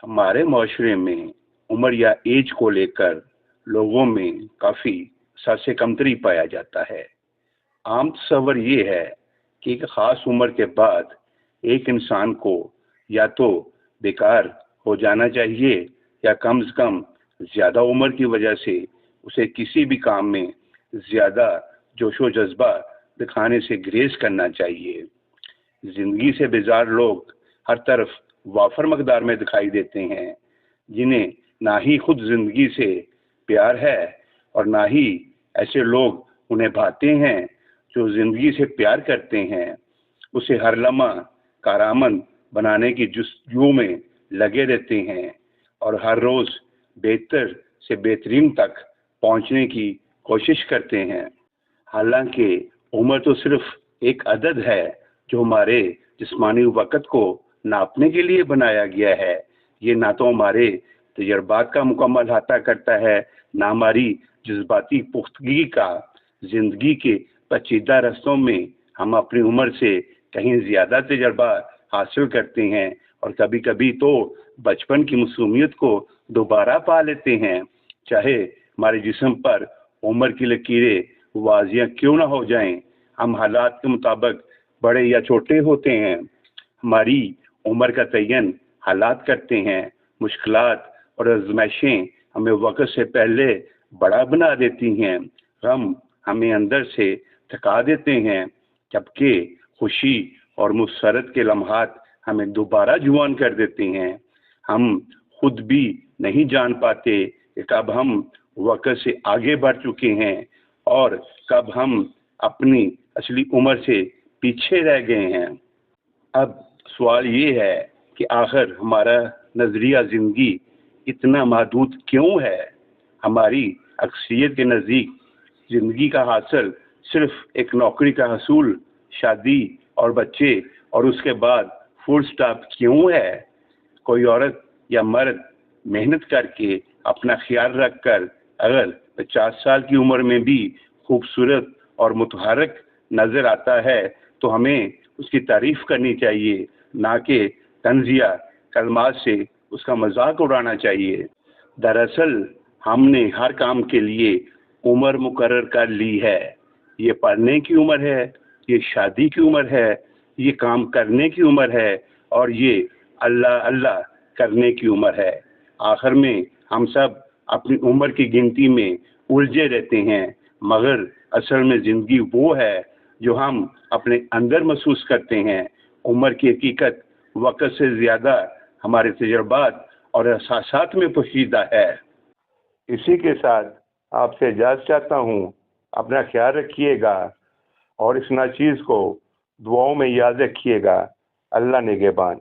ہمارے معاشرے میں عمر یا ایج کو لے کر لوگوں میں کافی احساس کمتری پایا جاتا ہے۔ عام تصور یہ ہے کہ ایک خاص عمر کے بعد ایک انسان کو یا تو بیکار ہو جانا چاہیے یا کم از کم زیادہ عمر کی وجہ سے اسے کسی بھی کام میں زیادہ جوش و جذبہ دکھانے سے گریز کرنا چاہیے۔ زندگی سے بیزار لوگ ہر طرف وافر مقدار میں دکھائی دیتے ہیں، جنہیں نہ ہی خود زندگی سے پیار ہے اور نہ ہی ایسے لوگ انہیں بھاتے ہیں جو زندگی سے پیار کرتے ہیں، اسے ہر لمحہ کارآمد بنانے کی جستجو میں لگے رہتے ہیں اور ہر روز بہتر سے بہترین تک پہنچنے کی کوشش کرتے ہیں۔ حالانکہ عمر تو صرف ایک عدد ہے جو ہمارے جسمانی وقت کو ناپنے کے لیے بنایا گیا ہے۔ یہ نہ تو ہمارے تجربات کا مکمل احاطہ کرتا ہے، نہ ہماری جذباتی پختگی کا۔ زندگی کے پیچیدہ رستوں میں ہم اپنی عمر سے کہیں زیادہ تجربہ حاصل کرتے ہیں اور کبھی کبھی تو بچپن کی معصومیت کو دوبارہ پا لیتے ہیں، چاہے ہمارے جسم پر عمر کی لکیریں واضح کیوں نہ ہو جائیں۔ ہم حالات کے مطابق بڑے یا چھوٹے ہوتے ہیں۔ ہماری عمر کا تعین حالات کرتے ہیں۔ مشکلات اور آزمائشیں ہمیں وقت سے پہلے بڑا بنا دیتی ہیں، غم ہمیں اندر سے تھکا دیتے ہیں، جبکہ خوشی اور مسرت کے لمحات ہمیں دوبارہ جوان کر دیتے ہیں۔ ہم خود بھی نہیں جان پاتے کہ کب ہم وقت سے آگے بڑھ چکے ہیں اور کب ہم اپنی اصلی عمر سے پیچھے رہ گئے ہیں۔ اب سوال یہ ہے کہ آخر ہمارا نظریہ زندگی اتنا محدود کیوں ہے؟ ہماری اکثریت کے نزدیک زندگی کا حاصل صرف ایک نوکری کا حصول، شادی اور بچے اور اس کے بعد فل سٹاپ کیوں ہے؟ کوئی عورت یا مرد محنت کر کے اپنا خیال رکھ کر اگر 50 سال کی عمر میں بھی خوبصورت اور متحرک نظر آتا ہے تو ہمیں اس کی تعریف کرنی چاہیے، نہ کہ طنزیہ کلمات سے اس کا مذاق اڑانا چاہیے۔ دراصل ہم نے ہر کام کے لیے عمر مقرر کر لی ہے۔ یہ پڑھنے کی عمر ہے، یہ شادی کی عمر ہے، یہ کام کرنے کی عمر ہے اور یہ اللہ اللہ کرنے کی عمر ہے۔ آخر میں ہم سب اپنی عمر کی گنتی میں الجھے رہتے ہیں، مگر اصل میں زندگی وہ ہے جو ہم اپنے اندر محسوس کرتے ہیں۔ عمر کی حقیقت وقت سے زیادہ ہمارے تجربات اور احساسات میں پوشیدہ ہے۔ اسی کے ساتھ آپ سے اجازت چاہتا ہوں۔ اپنا خیال رکھیے گا اور اس ناچیز کو دعاؤں میں یاد رکھیے گا۔ اللہ نگہبان۔